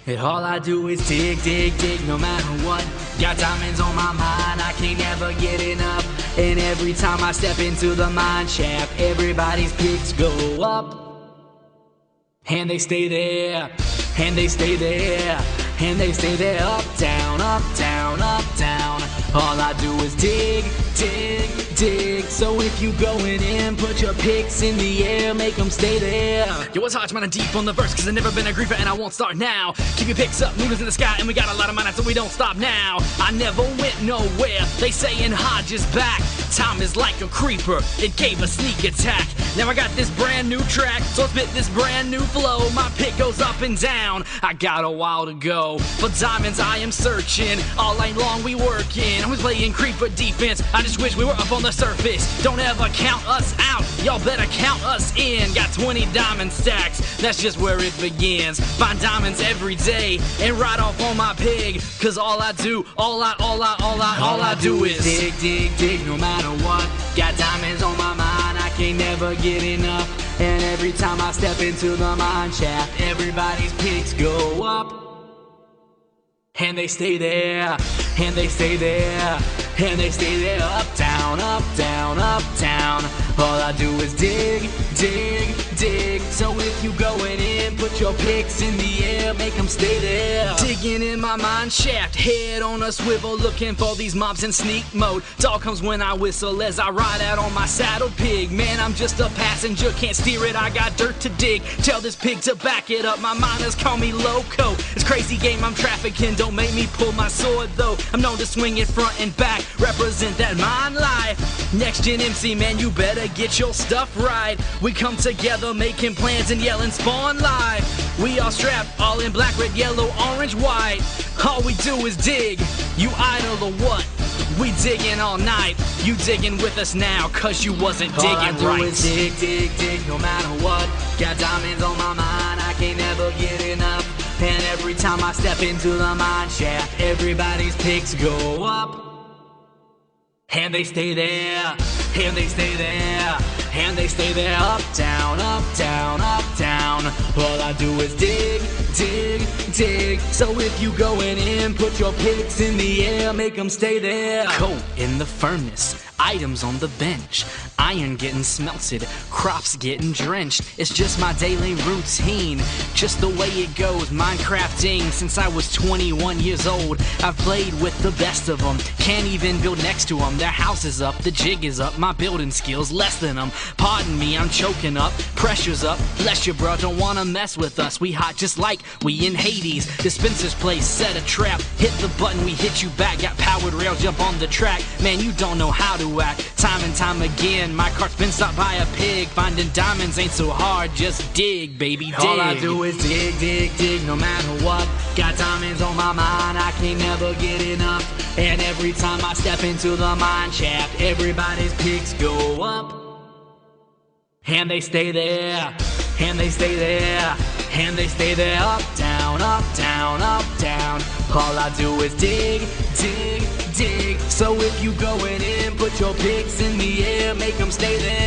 And all I do is dig, dig, dig, no matter what. Got diamonds on my mind, I can't never get enough. And every time I step into the mine shaft, everybody's picks go up. And they stay there, and they stay there, and they stay there. Up, down, up, down, up, down. All I do is dig, dig, dig. So if you going in, put your picks in the air, make them stay there. Yo, what's hot, man? I'm deep on the verse, cause I've never been a griefer and I won't start now. Keep your picks up, noodles in the sky, and we got a lot of money, so we don't stop now. I never went nowhere, they saying Hodge is back. Time is like a creeper, it gave a sneak attack. Now I got this brand new track, so I spit this brand new flow. My pick goes up and down, I got a while to go. For diamonds I am searching, all night long we working. I was playing creeper defense, I just wish we were up on the surface. Don't ever count us out, y'all better count us in. Got 20 diamond stacks, that's just where it begins. Find diamonds every day and ride off on my pig. Cause all I do, all I do is dig, dig, dig, no matter what. Got diamonds on my mind, I can't never get enough. And every time I step into the mine shaft, everybody's picks go up. And they stay there, and they stay there, and they stay there. Up, down, up, down, up, down. All I do is dig, dig, dig. So if you going in, put your picks in the air, make them stay there. Digging in my mine shaft, head on a swivel, looking for these mobs in sneak mode. Dog comes when I whistle as I ride out on my saddled pig. Man, I'm just a passenger, can't steer it, I got dirt to dig. Tell this pig to back it up, my miners call me loco. It's crazy game I'm trafficking, don't make me pull my sword though. I'm known to swing it front and back, represent that mine life. Next gen MC, man, you better get your stuff right. We come together making plans and yelling spawn live. We all strapped, all in black, red, yellow, orange, white. All we do is dig, you idle or what? We digging all night, you digging with us now, cause you wasn't digging right. All I do is dig, dig, dig, no matter what. Got diamonds on my mind, I can't never get enough. And every time I step into the mine shaft, everybody's picks go up. And they stay there, and they stay there, and they stay there. Up, down, up, down, up, down. All I do is dig, dig, dig. So if you going in, put your picks in the air, make them stay there. Coat in the furnace, items on the bench, iron getting smelted, crops getting drenched. It's just my daily routine, just the way it goes. Minecrafting since I was 21 years old. I've played with the best of them, can't even build next to them. Their house is up, the jig is up, my building skills less than them. Pardon me, I'm choking up, pressure's up. Bless you, bro, don't wanna mess with us. We hot just like we in Hades. Dispenser's place, set a trap, hit the button, we hit you back. Got powered rail, jump on the track. Man, you don't know how to act. Time and time again, my cart's been stopped by a pig. Finding diamonds ain't so hard, just dig, baby, dig. All I do is dig, dig, dig, no matter what. Got diamonds on my mind, I can't never get enough. And every time I step into the mine shaft, everybody's picks go up. And they stay there, and they stay there, and they stay there. Up, down, up, down, up, down. All I do is dig, dig, dig. So if you going in, put your picks in the air, make them stay there.